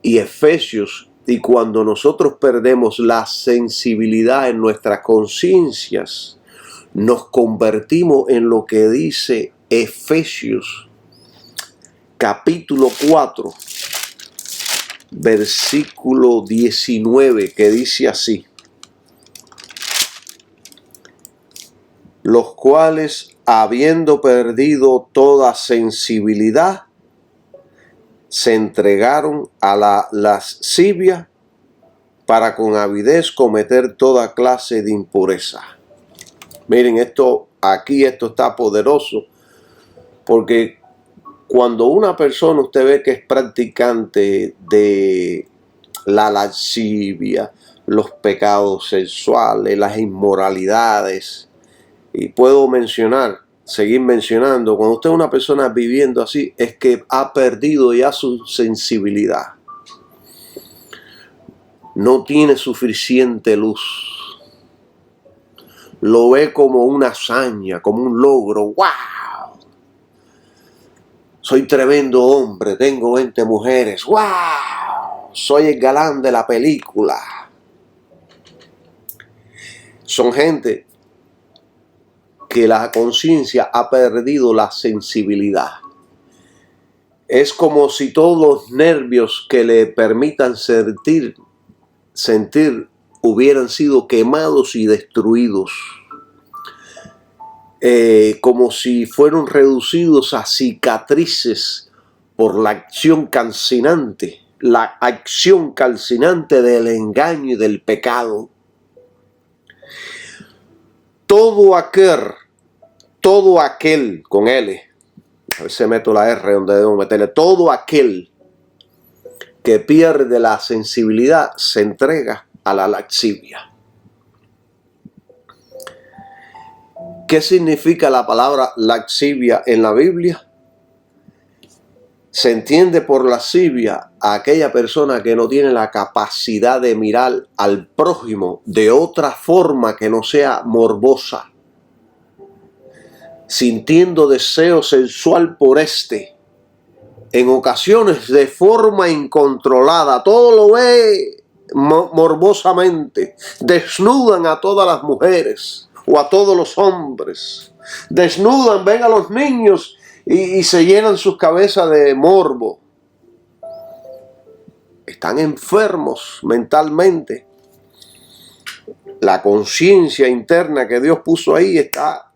Y Efesios, y cuando nosotros perdemos la sensibilidad en nuestras conciencias, nos convertimos en lo que dice Efesios capítulo 4, versículo 19, que dice así: los cuales, habiendo perdido toda sensibilidad, se entregaron a la lascivia para con avidez cometer toda clase de impureza. Miren, esto está poderoso, porque cuando una persona usted ve que es practicante de la lascivia, los pecados sexuales, las inmoralidades, y puedo seguir mencionando, cuando usted es una persona viviendo así, es que ha perdido ya su sensibilidad. No tiene suficiente luz. Lo ve como una hazaña, como un logro. ¡Wow! Soy tremendo hombre, tengo 20 mujeres. ¡Wow! Soy el galán de la película. Son gente que la conciencia ha perdido la sensibilidad. Es como si todos los nervios que le permitan sentir hubieran sido quemados y destruidos. Como si fueran reducidos a cicatrices por la acción calcinante del engaño y del pecado. Todo aquel, con L, a veces meto la R donde debo meterle, todo aquel que pierde la sensibilidad se entrega a la lascivia. ¿Qué significa la palabra lascivia en la Biblia? Se entiende por lascivia a aquella persona que no tiene la capacidad de mirar al prójimo de otra forma que no sea morbosa, sintiendo deseo sensual por en ocasiones de forma incontrolada. Todo lo ve morbosamente. Desnudan a todas las mujeres o a todos los hombres. Desnudan, ven a los niños y se llenan sus cabezas de morbo. Están enfermos mentalmente. La conciencia interna que Dios puso ahí está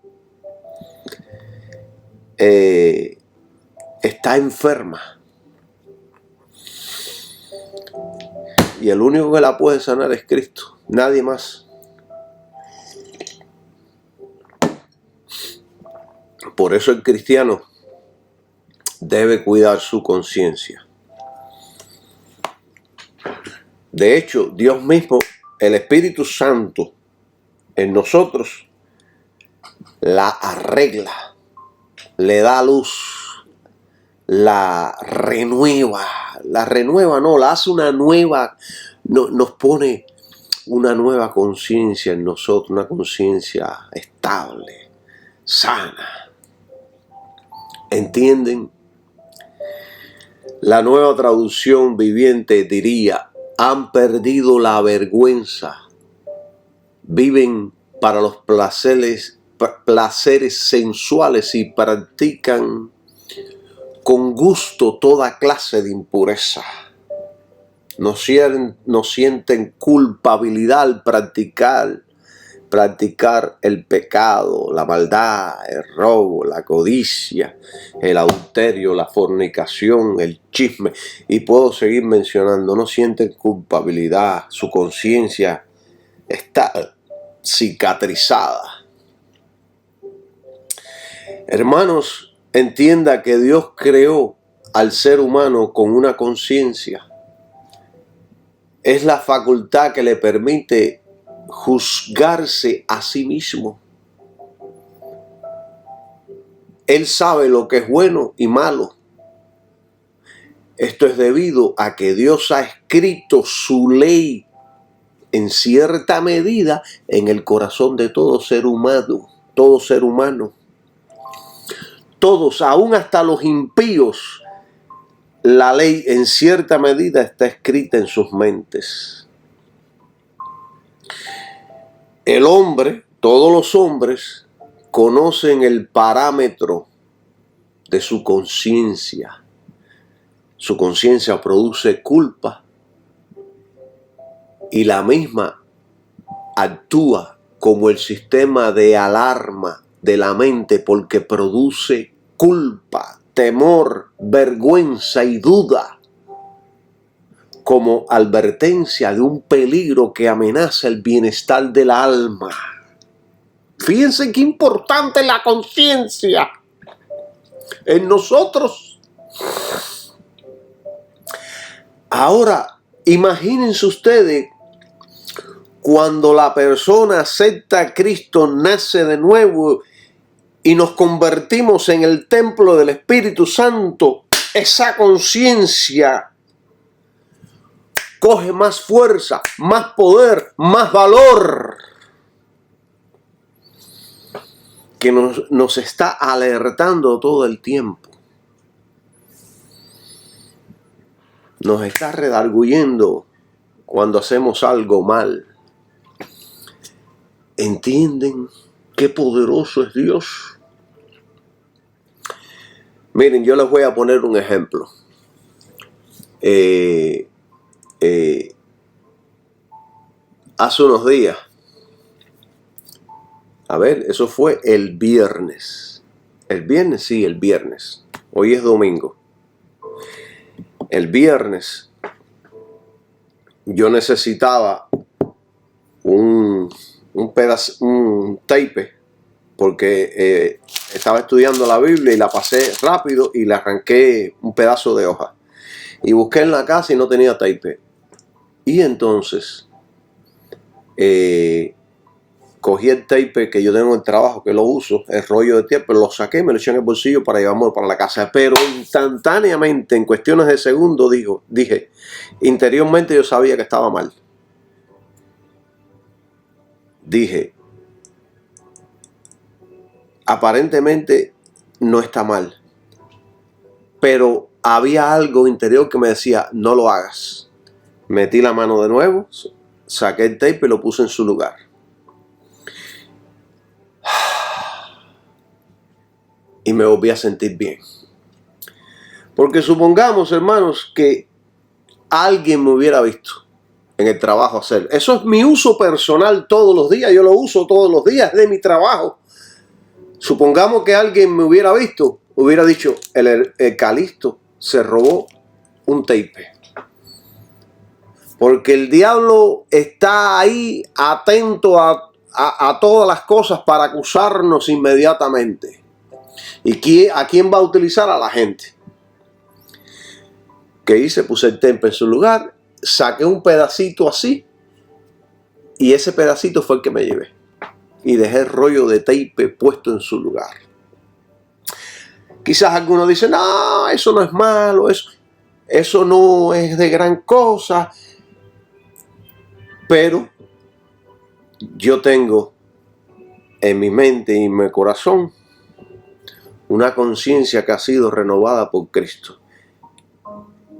enferma. Y el único que la puede sanar es Cristo, nadie más. Por eso el cristiano debe cuidar su conciencia. De hecho, Dios mismo, el Espíritu Santo en nosotros, la arregla, le da luz, la renueva, la hace una nueva, nos pone una nueva conciencia en nosotros, una conciencia estable, sana. ¿Entienden? La Nueva Traducción Viviente diría: han perdido la vergüenza, viven para los placeres sensuales y practican con gusto toda clase de impureza. No sienten culpabilidad al practicar practicar el pecado, la maldad, el robo, la codicia, el adulterio, la fornicación, el chisme, y puedo seguir mencionando, no sienten culpabilidad, su conciencia está cicatrizada. Hermanos, entienda que Dios creó al ser humano con una conciencia. Es la facultad que le permite juzgarse a sí mismo. Él sabe lo que es bueno y malo. Esto es debido a que Dios ha escrito su ley en cierta medida en el corazón de todo ser humano. Todo ser humano. Todos, aún hasta los impíos, la ley en cierta medida está escrita en sus mentes. El hombre, todos los hombres, conocen el parámetro de su conciencia. Su conciencia produce culpa y la misma actúa como el sistema de alarma de la mente porque produce culpa, temor, vergüenza y duda como advertencia de un peligro que amenaza el bienestar del alma. Fíjense qué importante es la conciencia en nosotros. Ahora, imagínense ustedes cuando la persona acepta a Cristo, nace de nuevo y nos convertimos en el templo del Espíritu Santo. Esa conciencia coge más fuerza, más poder, más valor, que nos está alertando todo el tiempo. Nos está redarguyendo cuando hacemos algo mal. ¿Entienden qué poderoso es Dios? Miren, yo les voy a poner un ejemplo. Hace unos días, eso fue el viernes. El viernes, sí, el viernes. Hoy es domingo. El viernes yo necesitaba un tape porque estaba estudiando la Biblia y la pasé rápido y le arranqué un pedazo de hoja. Y busqué en la casa y no tenía tape. Y entonces cogí el tape que yo tengo en el trabajo, que lo uso, el rollo de tape, lo saqué, me lo eché en el bolsillo para llevarme para la casa. Pero instantáneamente, en cuestiones de segundos, dije, interiormente yo sabía que estaba mal. Dije, aparentemente no está mal, pero había algo interior que me decía, no lo hagas. Metí la mano de nuevo, saqué el tape y lo puse en su lugar. Y me volví a sentir bien. Porque supongamos, hermanos, que alguien me hubiera visto en el trabajo hacer. Eso es mi uso personal todos los días. Yo lo uso todos los días de mi trabajo. Supongamos que alguien me hubiera visto, hubiera dicho, el Calixto se robó un tape. Porque el diablo está ahí atento a todas las cosas para acusarnos inmediatamente. ¿Y a quién va a utilizar? A la gente. ¿Qué hice? Puse el tape en su lugar, saqué un pedacito así y ese pedacito fue el que me llevé. Y dejé el rollo de tape puesto en su lugar. Quizás algunos dicen, no, eso no es malo, eso no es de gran cosa. Pero yo tengo en mi mente y en mi corazón una conciencia que ha sido renovada por Cristo.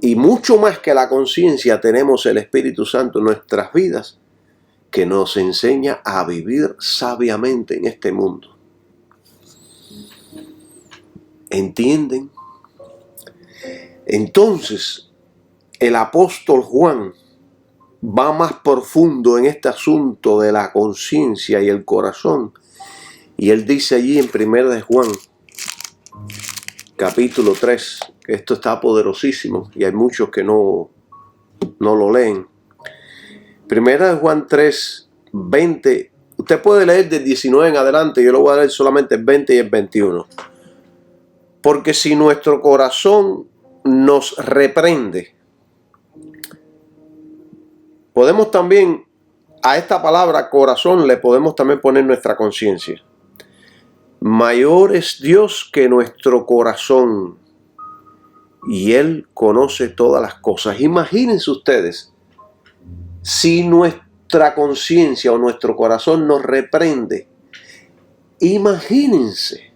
Y mucho más que la conciencia tenemos el Espíritu Santo en nuestras vidas que nos enseña a vivir sabiamente en este mundo. ¿Entienden? Entonces, el apóstol Juan va más profundo en este asunto de la conciencia y el corazón. Y él dice allí en 1 de Juan, capítulo 3, que esto está poderosísimo y hay muchos que no lo leen. 1 de Juan 3, 20. Usted puede leer del 19 en adelante, yo lo voy a leer solamente el 20 y el 21. Porque si nuestro corazón nos reprende, podemos también, a esta palabra corazón le podemos también poner nuestra conciencia. Mayor es Dios que nuestro corazón, y Él conoce todas las cosas. Imagínense ustedes, si nuestra conciencia o nuestro corazón nos reprende, imagínense,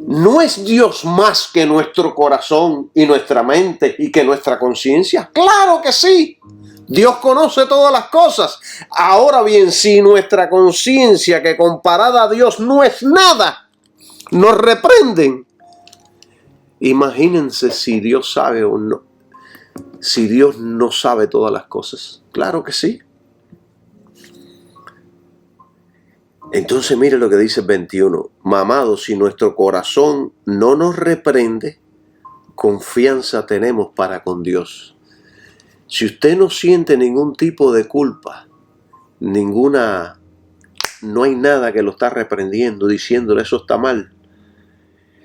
¿no es Dios más que nuestro corazón y nuestra mente y que nuestra conciencia? ¡Claro que sí! Dios conoce todas las cosas. Ahora bien, si nuestra conciencia, que comparada a Dios no es nada, nos reprenden, imagínense si Dios sabe o no. Si Dios no sabe todas las cosas. Claro que sí. Entonces mire lo que dice el 21. Amados, si nuestro corazón no nos reprende, confianza tenemos para con Dios. Si usted no siente ningún tipo de culpa, no hay nada que lo está reprendiendo, diciéndole eso está mal,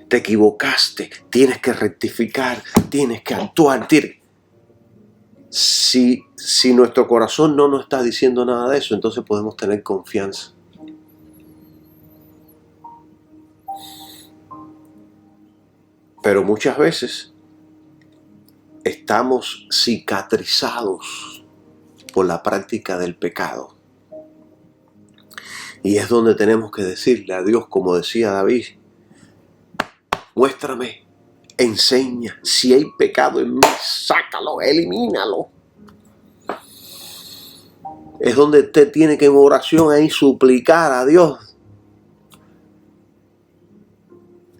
te equivocaste, tienes que rectificar, tienes que actuar. Si nuestro corazón no nos está diciendo nada de eso, entonces podemos tener confianza. Pero muchas veces estamos cicatrizados por la práctica del pecado. Y es donde tenemos que decirle a Dios, como decía David, muéstrame, enseña, si hay pecado en mí, sácalo, elimínalo. Es donde usted tiene que en oración ahí suplicar a Dios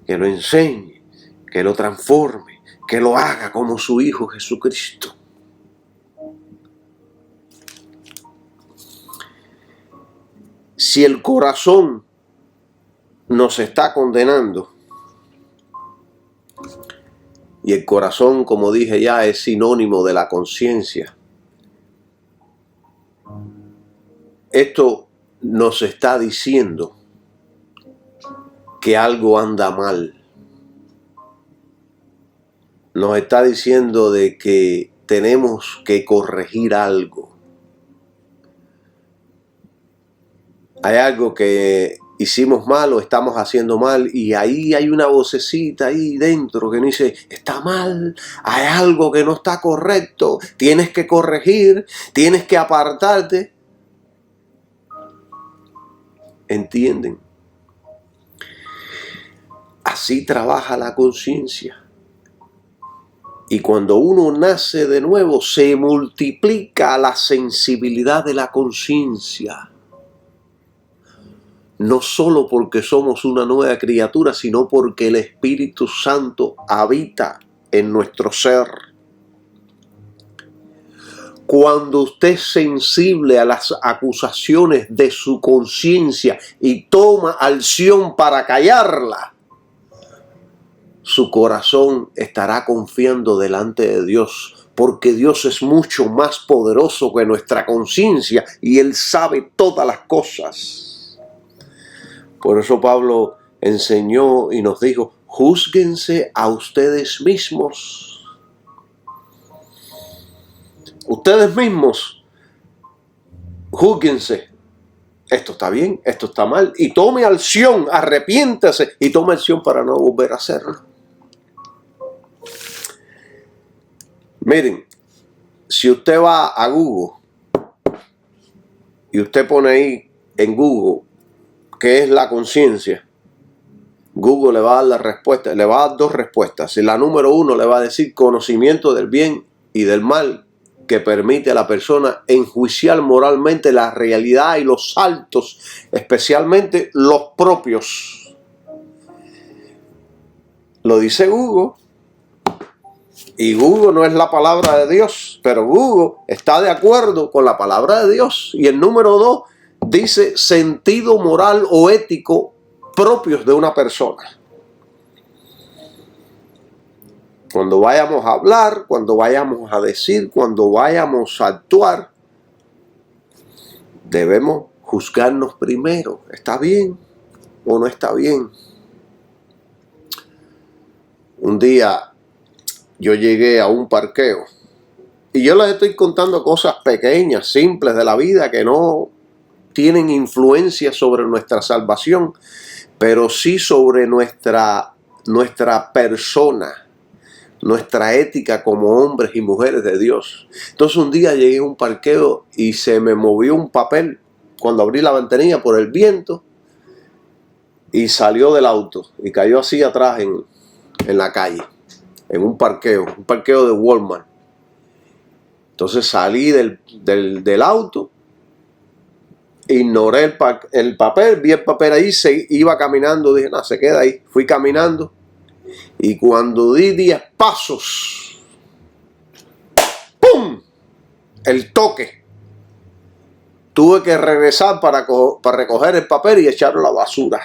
que lo enseñe, que lo transforme, que lo haga como su Hijo Jesucristo. Si el corazón nos está condenando, y el corazón, como dije ya, es sinónimo de la conciencia, esto nos está diciendo que algo anda mal. Nos está diciendo de que tenemos que corregir algo. Hay algo que hicimos mal o estamos haciendo mal y ahí hay una vocecita ahí dentro que dice, está mal, hay algo que no está correcto, tienes que corregir, tienes que apartarte. ¿Entienden? Así trabaja la conciencia. Y cuando uno nace de nuevo, se multiplica la sensibilidad de la conciencia. No solo porque somos una nueva criatura, sino porque el Espíritu Santo habita en nuestro ser. Cuando usted es sensible a las acusaciones de su conciencia y toma acción para callarla, su corazón estará confiando delante de Dios, porque Dios es mucho más poderoso que nuestra conciencia y Él sabe todas las cosas. Por eso Pablo enseñó y nos dijo, júzguense a ustedes mismos. Ustedes mismos, júzguense. Esto está bien, esto está mal. Y tome acción, arrepiéntase y tome acción para no volver a hacerlo. Miren, si usted va a Google y usted pone ahí en Google qué es la conciencia, Google le va a dar la respuesta, le va a dar dos respuestas. Y la número 1 le va a decir conocimiento del bien y del mal, que permite a la persona enjuiciar moralmente la realidad y los actos, especialmente los propios. Lo dice Google. Y Google no es la palabra de Dios, pero Google está de acuerdo con la palabra de Dios. Y el número 2 dice sentido moral o ético propios de una persona. Cuando vayamos a hablar, cuando vayamos a decir, cuando vayamos a actuar, debemos juzgarnos primero. ¿Está bien o no está bien? Un día yo llegué a un parqueo y yo les estoy contando cosas pequeñas, simples de la vida que no tienen influencia sobre nuestra salvación, pero sí sobre nuestra persona, nuestra ética como hombres y mujeres de Dios. Entonces un día llegué a un parqueo y se me movió un papel cuando abrí la ventanilla por el viento y salió del auto y cayó así atrás en la calle, en un parqueo de Walmart. Entonces salí del auto, ignoré el papel, vi el papel ahí, iba caminando, dije, no, se queda ahí. Fui caminando y cuando di 10 pasos, ¡pum!, el toque. Tuve que regresar para recoger el papel y echarlo a la basura.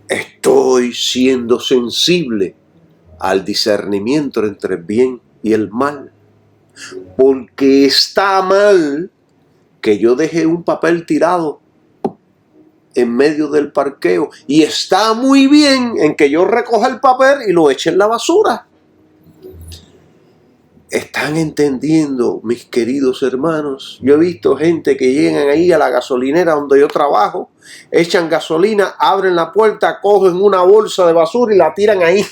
Estoy siendo sensible al discernimiento entre el bien y el mal. Porque está mal que yo dejé un papel tirado en medio del parqueo. Y está muy bien en que yo recoja el papel y lo eche en la basura. ¿Están entendiendo, mis queridos hermanos? Yo he visto gente que llegan ahí a la gasolinera donde yo trabajo, echan gasolina, abren la puerta, cogen una bolsa de basura y la tiran ahí.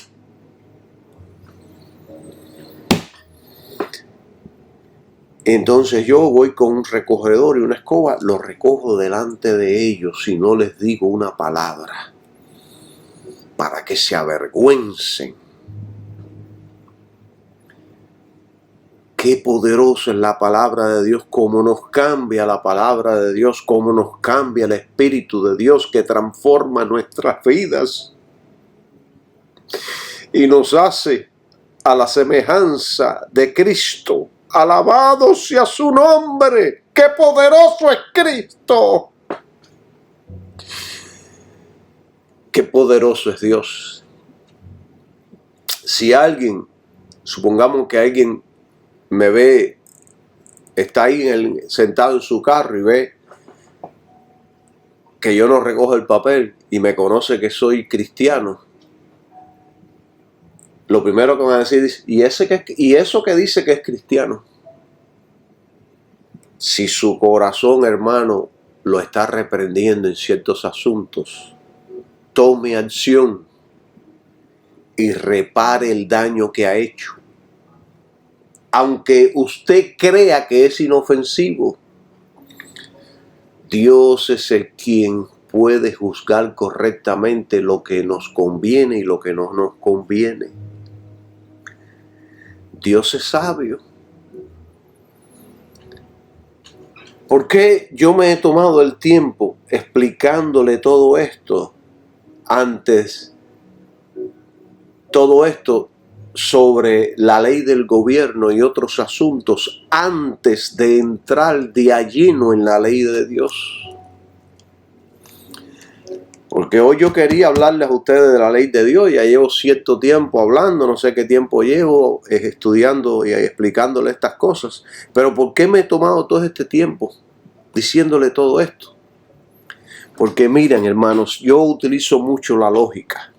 Entonces yo voy con un recogedor y una escoba, lo recojo delante de ellos y no les digo una palabra para que se avergüencen. Qué poderoso es la palabra de Dios, cómo nos cambia la palabra de Dios, cómo nos cambia el Espíritu de Dios que transforma nuestras vidas y nos hace a la semejanza de Cristo. Alabado sea su nombre. ¡Qué poderoso es Cristo! ¡Qué poderoso es Dios! Si alguien, supongamos que alguien me ve, está ahí sentado en su carro y ve que yo no recojo el papel y me conoce que soy cristiano, lo primero que me va a decir es, ¿y eso que dice que es cristiano? Si su corazón, hermano, lo está reprendiendo en ciertos asuntos, tome acción y repare el daño que ha hecho. Aunque usted crea que es inofensivo, Dios es el quien puede juzgar correctamente lo que nos conviene y lo que no nos conviene. Dios es sabio. ¿Por qué yo me he tomado el tiempo explicándole todo esto antes? Todo esto sobre la ley del gobierno y otros asuntos antes de entrar de lleno en la ley de Dios. Porque hoy yo quería hablarles a ustedes de la ley de Dios. Ya llevo cierto tiempo hablando, no sé qué tiempo llevo estudiando y explicándole estas cosas. Pero ¿por qué me he tomado todo este tiempo diciéndole todo esto? Porque miren, hermanos, yo utilizo mucho la lógica.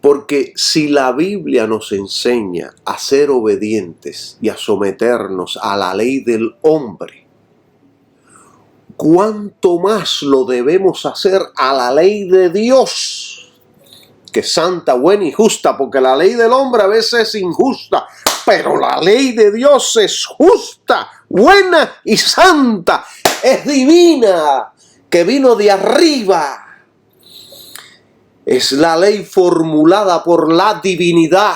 Porque si la Biblia nos enseña a ser obedientes y a someternos a la ley del hombre, ¿cuánto más lo debemos hacer a la ley de Dios? Que es santa, buena y justa, porque la ley del hombre a veces es injusta, pero la ley de Dios es justa, buena y santa, es divina, que vino de arriba. Es la ley formulada por la divinidad.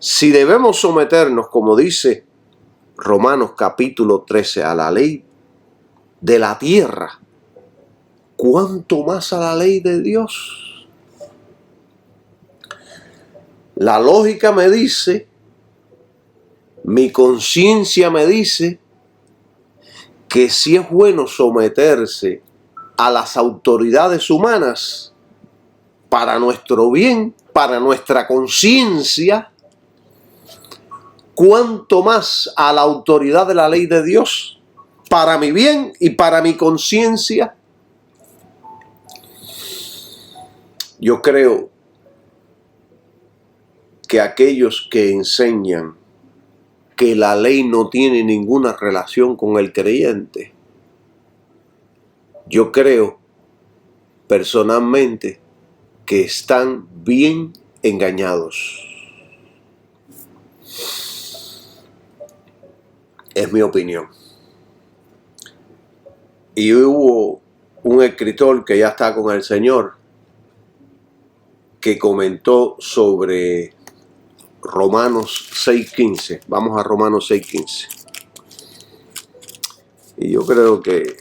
Si debemos someternos, como dice Romanos capítulo 13, a la ley de la tierra, ¿cuánto más a la ley de Dios? La lógica me dice, mi conciencia me dice que sí es bueno someterse a las autoridades humanas para nuestro bien, para nuestra conciencia, cuanto más a la autoridad de la ley de Dios, para mi bien y para mi conciencia. Yo creo que aquellos que enseñan que la ley no tiene ninguna relación con el creyente, yo creo personalmente que están bien engañados. Es mi opinión. Y hubo un escritor que ya está con el Señor que comentó sobre Romanos 6:15. Vamos a Romanos 6:15. Y yo creo que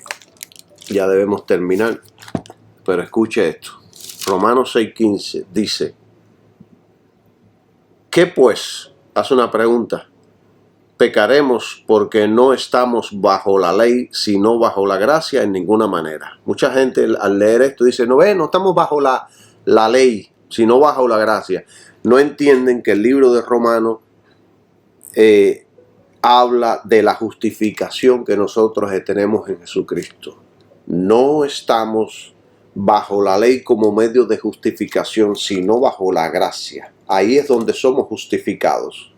ya debemos terminar, pero escuche esto. Romanos 6:15 dice, ¿qué pues? Hace una pregunta. ¿Pecaremos porque no estamos bajo la ley, sino bajo la gracia? En ninguna manera. Mucha gente al leer esto dice, no estamos bajo la ley, sino bajo la gracia. No entienden que el libro de Romanos habla de la justificación que nosotros tenemos en Jesucristo. No estamos bajo la ley como medio de justificación, sino bajo la gracia. Ahí es donde somos justificados.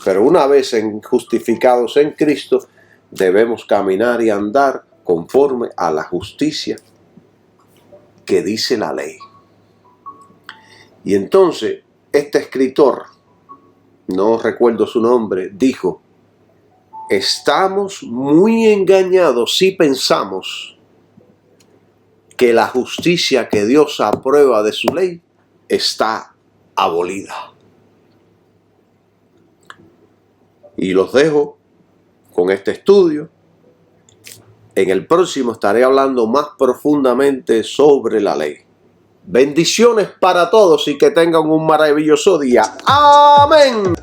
Pero una vez justificados en Cristo, debemos caminar y andar conforme a la justicia que dice la ley. Y entonces, este escritor, no recuerdo su nombre, dijo, estamos muy engañados si pensamos que la justicia que Dios aprueba de su ley está abolida. Y los dejo con este estudio. En el próximo estaré hablando más profundamente sobre la ley. Bendiciones para todos y que tengan un maravilloso día. Amén.